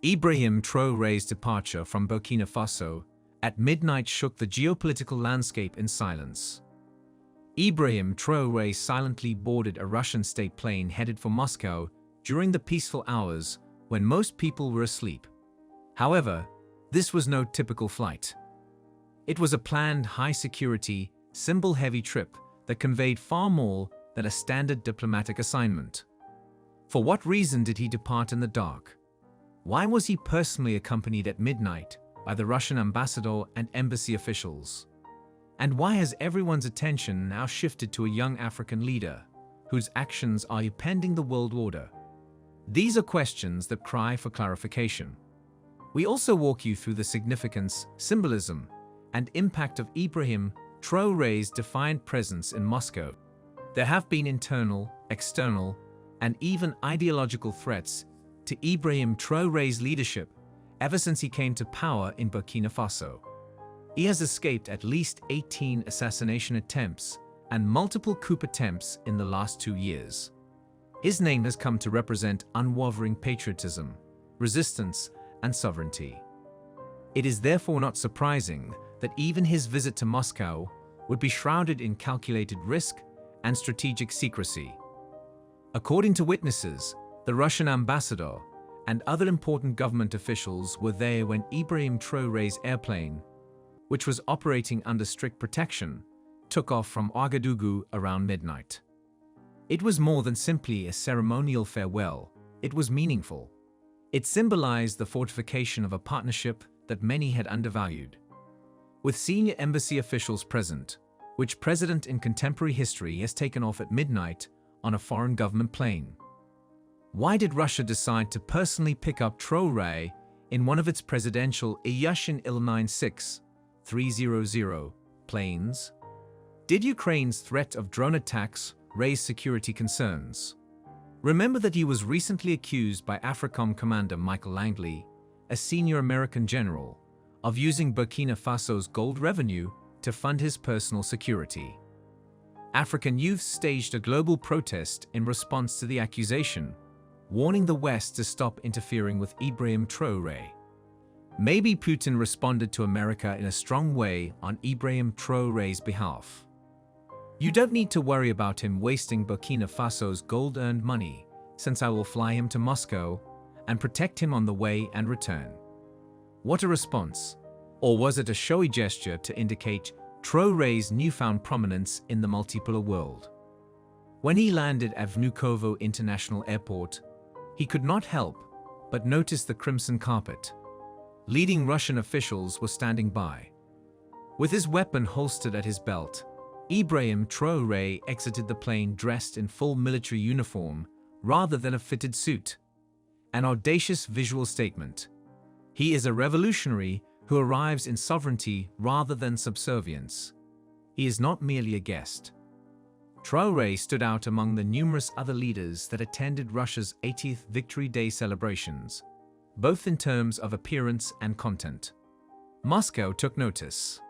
Ibrahim Traore's departure from Burkina Faso at midnight shook the geopolitical landscape in silence. Ibrahim Traore silently boarded a Russian state plane headed for Moscow during the peaceful hours when most people were asleep. However, this was no typical flight. It was a planned high-security, symbol-heavy trip that conveyed far more than a standard diplomatic assignment. For what reason did he depart in the dark? Why was he personally accompanied at midnight by the Russian ambassador and embassy officials? And why has everyone's attention now shifted to a young African leader whose actions are upending the world order? These are questions that cry for clarification. We also walk you through the significance, symbolism, and impact of Ibrahim Traore's defiant presence in Moscow. There have been internal, external, and even ideological threats to Ibrahim Traore's leadership ever since he came to power in Burkina Faso. He has escaped at least 18 assassination attempts and multiple coup attempts in the last 2 years. His name has come to represent unwavering patriotism, resistance, and sovereignty. It is therefore not surprising that even his visit to Moscow would be shrouded in calculated risk and strategic secrecy. According to witnesses, the Russian ambassador and other important government officials were there when Ibrahim Traore's airplane, which was operating under strict protection, took off from Ouagadougou around midnight. It was more than simply a ceremonial farewell, it was meaningful. It symbolized the fortification of a partnership that many had undervalued. With senior embassy officials present, which president in contemporary history has taken off at midnight on a foreign government plane? Why did Russia decide to personally pick up Traore in one of its presidential Ilyushin Il-96-300 planes? Did Ukraine's threat of drone attacks raise security concerns? Remember that he was recently accused by AFRICOM commander Michael Langley, a senior American general, of using Burkina Faso's gold revenue to fund his personal security. African youth staged a global protest in response to the accusation, warning the West to stop interfering with Ibrahim Traore. Maybe Putin responded to America in a strong way on Ibrahim Traore's behalf. You don't need to worry about him wasting Burkina Faso's gold-earned money, since I will fly him to Moscow and protect him on the way and return. What a response! Or was it a showy gesture to indicate Traore's newfound prominence in the multipolar world? When he landed at Vnukovo International Airport, he could not help but notice the crimson carpet. Leading Russian officials were standing by. With his weapon holstered at his belt, Ibrahim Traore exited the plane dressed in full military uniform rather than a fitted suit. An audacious visual statement. He is a revolutionary who arrives in sovereignty rather than subservience. He is not merely a guest. Traore stood out among the numerous other leaders that attended Russia's 80th Victory Day celebrations, both in terms of appearance and content. Moscow took notice.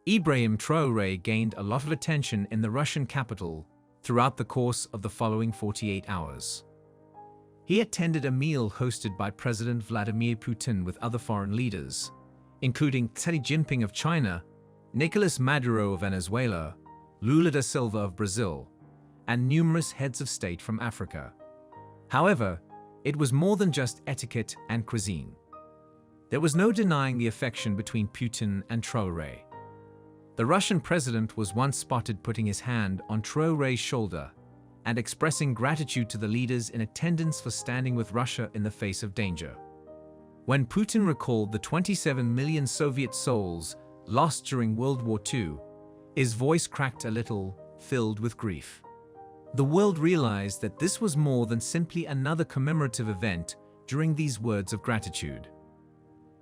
Ibrahim Traore gained a lot of attention in the Russian capital throughout the course of the following 48 hours. He attended a meal hosted by President Vladimir Putin with other foreign leaders, including Xi Jinping of China, Nicolas Maduro of Venezuela, Lula da Silva of Brazil, and numerous heads of state from Africa. However, it was more than just etiquette and cuisine. There was no denying the affection between Putin and Traore. The Russian president was once spotted putting his hand on Traore's shoulder and expressing gratitude to the leaders in attendance for standing with Russia in the face of danger. When Putin recalled the 27 million Soviet souls lost during World War II, his voice cracked a little, filled with grief. The world realized that this was more than simply another commemorative event during these words of gratitude.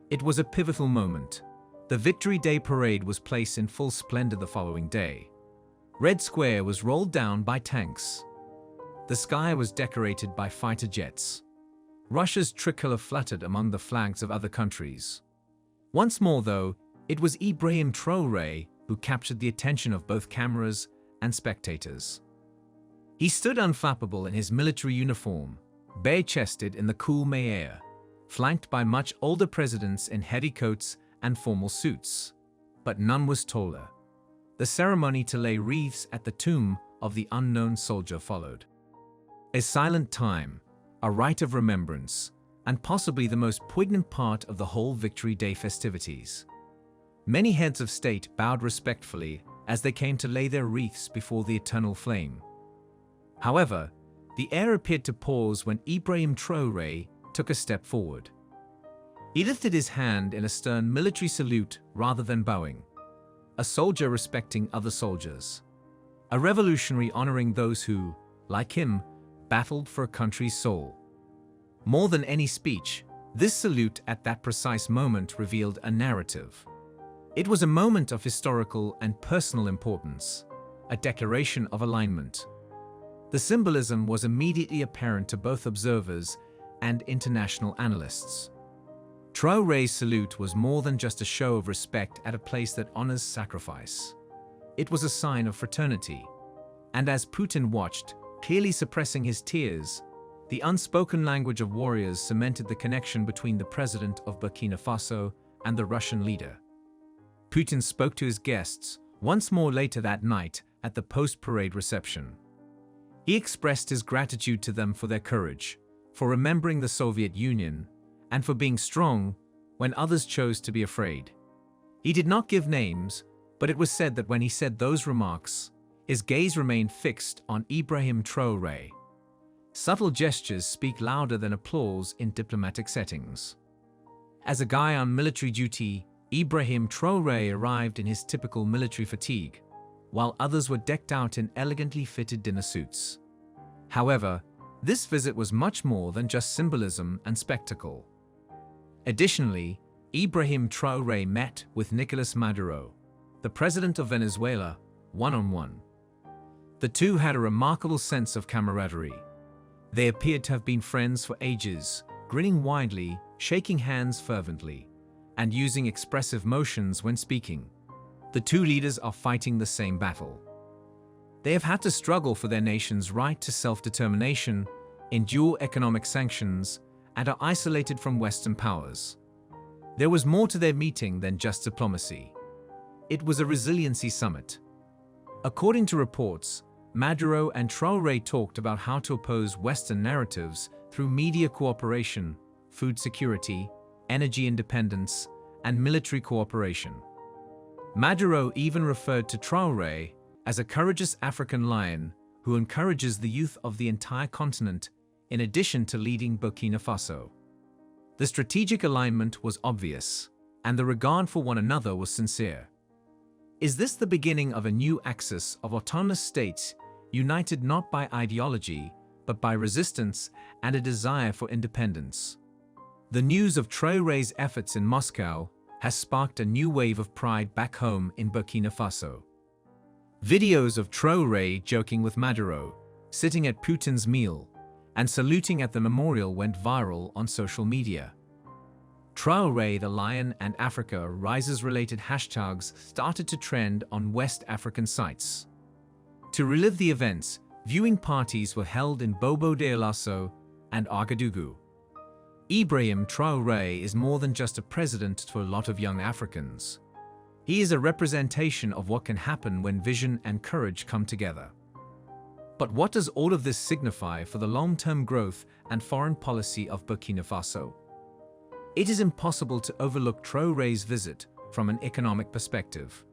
It was a pivotal moment. The Victory Day parade was placed in full splendor the following day. Red Square was rolled down by tanks. The sky was decorated by fighter jets. Russia's tricolor fluttered among the flags of other countries. Once more, though, it was Ibrahim Traore who captured the attention of both cameras and spectators. He stood unflappable in his military uniform, bare-chested in the cool May air, flanked by much older presidents in heavy coats and formal suits. But none was taller. The ceremony to lay wreaths at the tomb of the unknown soldier followed. A silent time, a rite of remembrance, and possibly the most poignant part of the whole Victory Day festivities. Many heads of state bowed respectfully as they came to lay their wreaths before the eternal flame. However, the air appeared to pause when Ibrahim Traore took a step forward. He lifted his hand in a stern military salute rather than bowing. A soldier respecting other soldiers. A revolutionary honoring those who, like him, battled for a country's soul. More than any speech, this salute at that precise moment revealed a narrative. It was a moment of historical and personal importance, a declaration of alignment. The symbolism was immediately apparent to both observers and international analysts. Traore's salute was more than just a show of respect at a place that honors sacrifice. It was a sign of fraternity. And as Putin watched, clearly suppressing his tears, the unspoken language of warriors cemented the connection between the president of Burkina Faso and the Russian leader. Putin spoke to his guests once more later that night at the post-parade reception. He expressed his gratitude to them for their courage, for remembering the Soviet Union, and for being strong when others chose to be afraid. He did not give names, but it was said that when he said those remarks, his gaze remained fixed on Ibrahim Traore. Subtle gestures speak louder than applause in diplomatic settings. As a guy on military duty, Ibrahim Traore arrived in his typical military fatigue, while others were decked out in elegantly fitted dinner suits. However, this visit was much more than just symbolism and spectacle. Additionally, Ibrahim Traore met with Nicolas Maduro, the president of Venezuela, one-on-one. The two had a remarkable sense of camaraderie. They appeared to have been friends for ages, grinning widely, shaking hands fervently, and using expressive motions when speaking. The two leaders are fighting the same battle. They have had to struggle for their nation's right to self-determination, endure economic sanctions, and are isolated from Western powers. There was more to their meeting than just diplomacy. It was a resiliency summit. According to reports, Maduro and Traore talked about how to oppose Western narratives through media cooperation, food security, energy independence, and military cooperation. Maduro even referred to Traore as a courageous African lion who encourages the youth of the entire continent in addition to leading Burkina Faso. The strategic alignment was obvious, and the regard for one another was sincere. Is this the beginning of a new axis of autonomous states united not by ideology, but by resistance and a desire for independence? The news of Traore's efforts in Moscow has sparked a new wave of pride back home in Burkina Faso. Videos of Traore joking with Maduro, sitting at Putin's meal, and saluting at the memorial went viral on social media. Traore the Lion and Africa Rises-related hashtags started to trend on West African sites. To relive the events, viewing parties were held in Bobo Dioulasso and Ouagadougou. Ibrahim Traore is more than just a president to a lot of young Africans. He is a representation of what can happen when vision and courage come together. But what does all of this signify for the long-term growth and foreign policy of Burkina Faso? It is impossible to overlook Traore's visit from an economic perspective.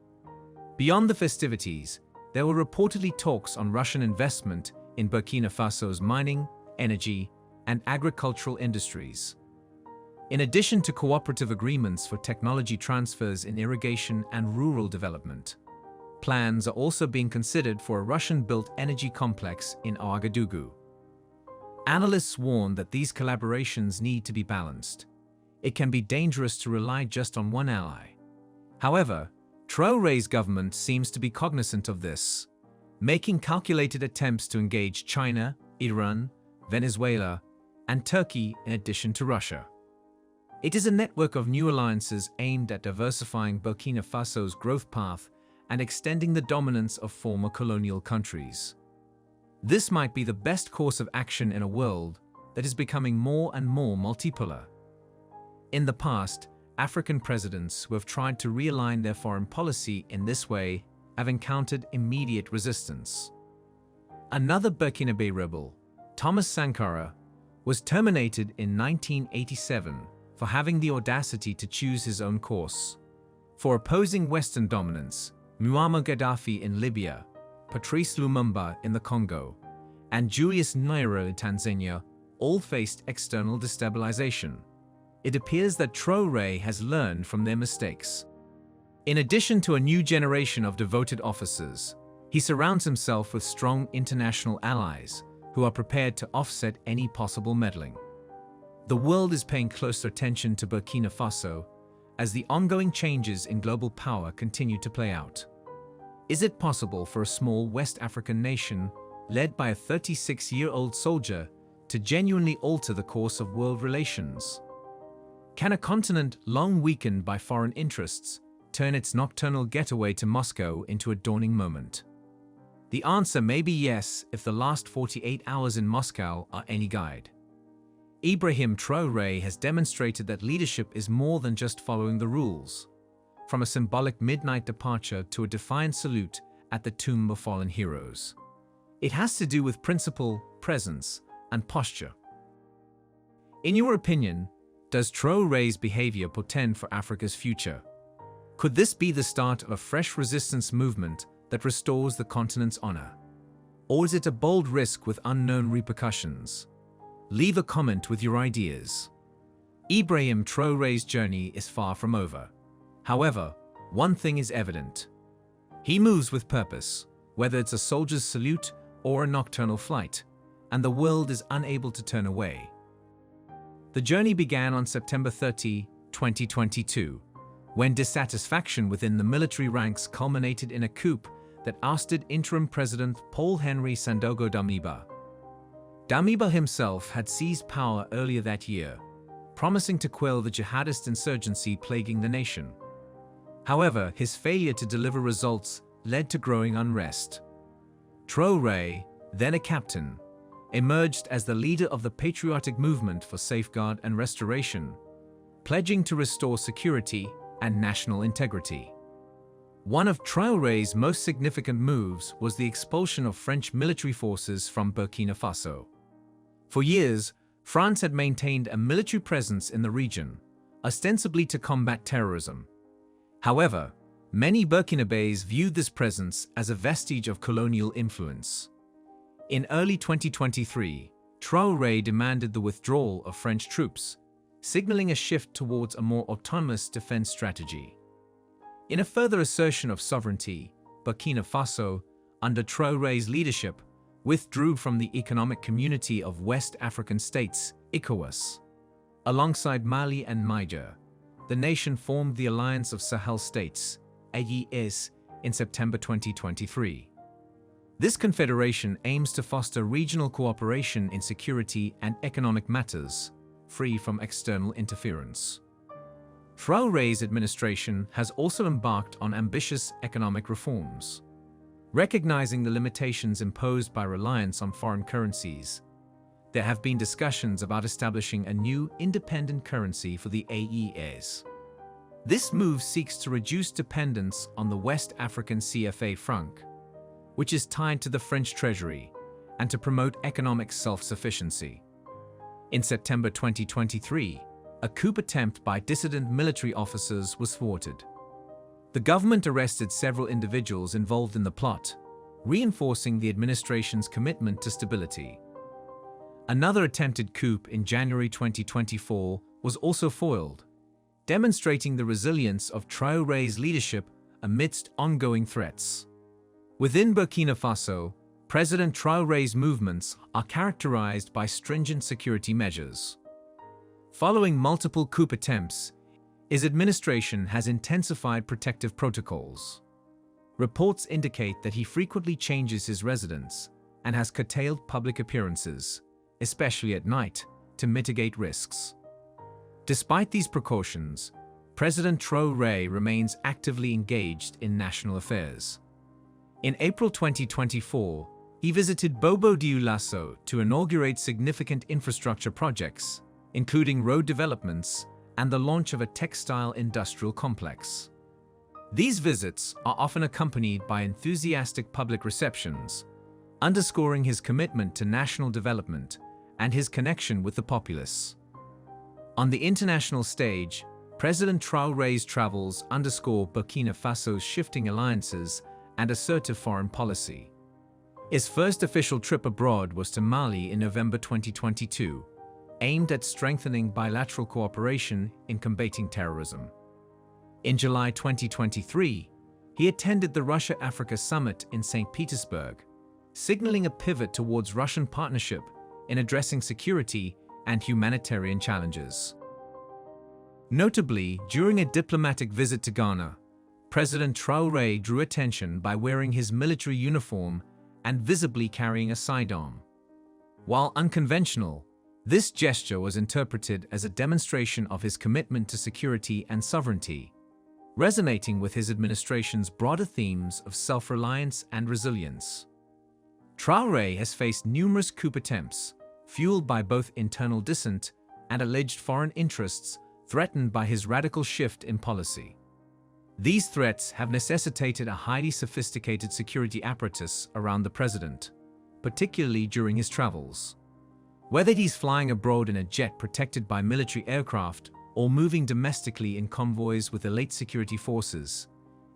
Beyond the festivities, there were reportedly talks on Russian investment in Burkina Faso's mining, energy, and agricultural industries. In addition to cooperative agreements for technology transfers in irrigation and rural development, plans are also being considered for a Russian-built energy complex in Ouagadougou. Analysts warn that these collaborations need to be balanced. It can be dangerous to rely just on one ally. However, Traore's government seems to be cognizant of this, making calculated attempts to engage China, Iran, Venezuela, and Turkey in addition to Russia. It is a network of new alliances aimed at diversifying Burkina Faso's growth path and extending the dominance of former colonial countries. This might be the best course of action in a world that is becoming more and more multipolar. In the past, African presidents who have tried to realign their foreign policy in this way have encountered immediate resistance. Another Burkinabe rebel, Thomas Sankara, was terminated in 1987 for having the audacity to choose his own course. For opposing Western dominance, Muammar Gaddafi in Libya, Patrice Lumumba in the Congo, and Julius Nyerere in Tanzania all faced external destabilization. It appears that Traore has learned from their mistakes. In addition to a new generation of devoted officers, he surrounds himself with strong international allies who are prepared to offset any possible meddling. The world is paying closer attention to Burkina Faso as the ongoing changes in global power continue to play out. Is it possible for a small West African nation, led by a 36-year-old soldier, to genuinely alter the course of world relations? Can a continent long weakened by foreign interests turn its nocturnal getaway to Moscow into a dawning moment? The answer may be yes if the last 48 hours in Moscow are any guide. Ibrahim Traore has demonstrated that leadership is more than just following the rules, from a symbolic midnight departure to a defiant salute at the tomb of fallen heroes. It has to do with principle, presence, and posture. In your opinion, does Traore's behavior portend for Africa's future? Could this be the start of a fresh resistance movement that restores the continent's honor? Or is it a bold risk with unknown repercussions? Leave a comment with your ideas. Ibrahim Traore's journey is far from over. However, one thing is evident. He moves with purpose, whether it's a soldier's salute or a nocturnal flight, and the world is unable to turn away. The journey began on September 30, 2022, when dissatisfaction within the military ranks culminated in a coup that ousted interim President Paul-Henri Sandaogo Damiba. Damiba himself had seized power earlier that year, promising to quell the jihadist insurgency plaguing the nation. However, his failure to deliver results led to growing unrest. Traore, then a captain, emerged as the leader of the patriotic movement for safeguard and restoration, pledging to restore security and national integrity. One of Traore's most significant moves was the expulsion of French military forces from Burkina Faso. For years, France had maintained a military presence in the region, ostensibly to combat terrorism. However, many Burkinabés viewed this presence as a vestige of colonial influence. In early 2023, Traore demanded the withdrawal of French troops, signaling a shift towards a more autonomous defense strategy. In a further assertion of sovereignty, Burkina Faso, under Traore's leadership, withdrew from the Economic Community of West African States, ECOWAS. Alongside Mali and Niger, the nation formed the Alliance of Sahel States, AES, in September 2023. This confederation aims to foster regional cooperation in security and economic matters, free from external interference. Traore's administration has also embarked on ambitious economic reforms. Recognizing the limitations imposed by reliance on foreign currencies, there have been discussions about establishing a new independent currency for the AES. This move seeks to reduce dependence on the West African CFA franc, which is tied to the French treasury, and to promote economic self-sufficiency. In September 2023, a coup attempt by dissident military officers was thwarted. The government arrested several individuals involved in the plot, reinforcing the administration's commitment to stability. Another attempted coup in January 2024 was also foiled, demonstrating the resilience of Traore's leadership amidst ongoing threats. Within Burkina Faso, President Traore's movements are characterized by stringent security measures. Following multiple coup attempts, his administration has intensified protective protocols. Reports indicate that he frequently changes his residence and has curtailed public appearances, especially at night, to mitigate risks. Despite these precautions, President Traore remains actively engaged in national affairs. In April 2024, he visited Bobo-Dioulasso to inaugurate significant infrastructure projects, including road developments and the launch of a textile industrial complex. These visits are often accompanied by enthusiastic public receptions, underscoring his commitment to national development and his connection with the populace. On the international stage, President Traore's travels underscore Burkina Faso's shifting alliances and assertive foreign policy. His first official trip abroad was to Mali in November 2022, aimed at strengthening bilateral cooperation in combating terrorism. In July 2023, he attended the Russia-Africa Summit in St. Petersburg, signaling a pivot towards Russian partnership in addressing security and humanitarian challenges. Notably, during a diplomatic visit to Ghana, President Traore drew attention by wearing his military uniform and visibly carrying a sidearm. While unconventional, this gesture was interpreted as a demonstration of his commitment to security and sovereignty, resonating with his administration's broader themes of self-reliance and resilience. Traore has faced numerous coup attempts, fueled by both internal dissent and alleged foreign interests threatened by his radical shift in policy. These threats have necessitated a highly sophisticated security apparatus around the president, particularly during his travels. Whether he's flying abroad in a jet protected by military aircraft or moving domestically in convoys with elite security forces,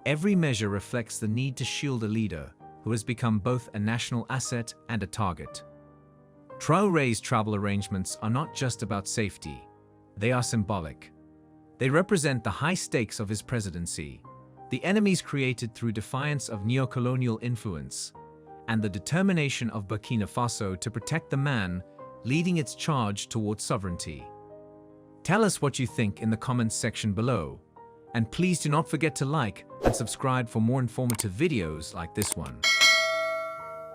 every measure reflects the need to shield a leader who has become both a national asset and a target. Traore's travel arrangements are not just about safety, they are symbolic. They represent the high stakes of his presidency, the enemies created through defiance of neocolonial influence, and the determination of Burkina Faso to protect the man leading its charge towards sovereignty. Tell us what you think in the comments section below, and please do not forget to like and subscribe for more informative videos like this one.